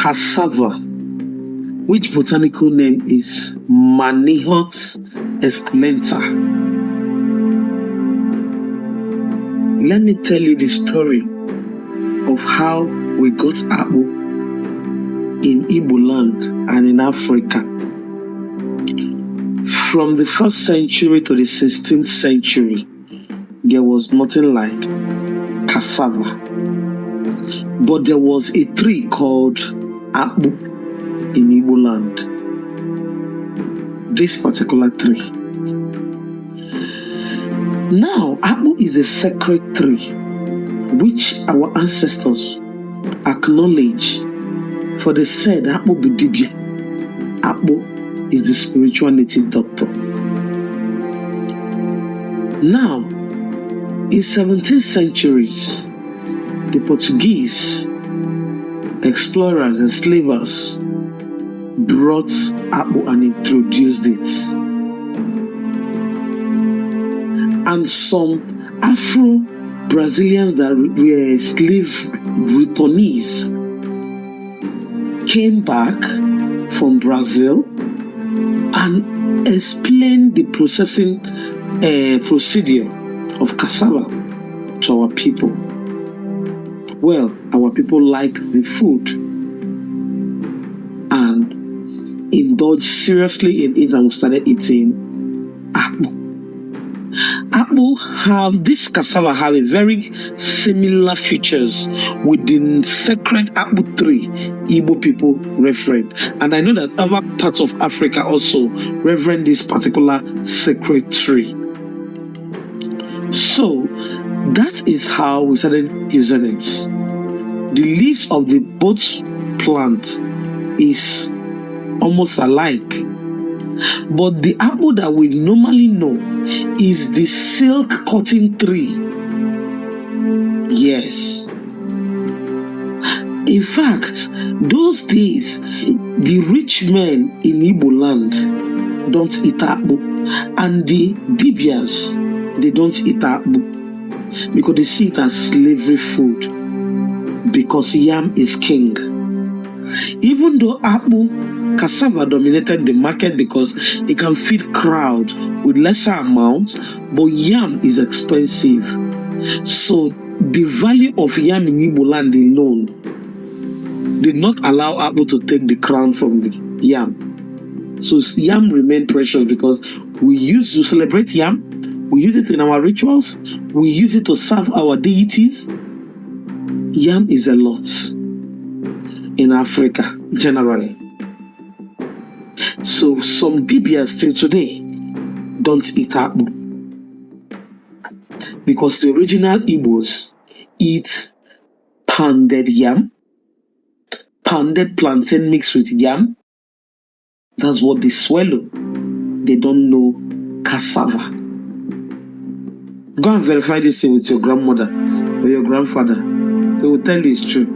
cassava, which botanical name is Manihot esculenta. Let me tell you the story of how we got Akpu in Igbo land and in Africa. From the 1st century to the 16th century, there was nothing like cassava. But there was a tree called Akpu in Igbo land. This particular tree. Now, Akpu is a sacred tree which our ancestors acknowledge, for they said Akpu Budibia. Akpu is the spiritual native doctor. Now, in 17th centuries, the Portuguese explorers and enslavers brought Akpu and introduced it. And some Afro Brazilians that were slave returnees came back from Brazil and explained the processing procedure of cassava to our people. Well, our people liked the food and indulged seriously in it and started eating Akpu. This cassava have a very similar features with the sacred Akpu tree Igbo people reverend. And I know that other parts of Africa also reverend this particular sacred tree. So that is how we started using it. The leaves of the both plant is almost alike. But the Akpu that we normally know is the silk cotton tree. Yes. In fact, those days, the rich men in Igbo land don't eat Akpu, and the Dibias, they don't eat Akpu because they see it as slavery food, because yam is king. Even though Akpu, cassava dominated the market because it can feed crowd with lesser amounts, but yam is expensive. So the value of yam in Igbo land alone did not allow Akpu to take the crown from the yam. So yam remained precious because we used to celebrate yam, we use it in our rituals, we use it to serve our deities. Yam is a lot in Africa generally. So some Dibias still today don't eat Akpu because the original Igbos eat pounded yam, pounded plantain mixed with yam. That's what they swallow. They don't know cassava. Go and verify this thing with your grandmother or your grandfather. They will tell you it's true.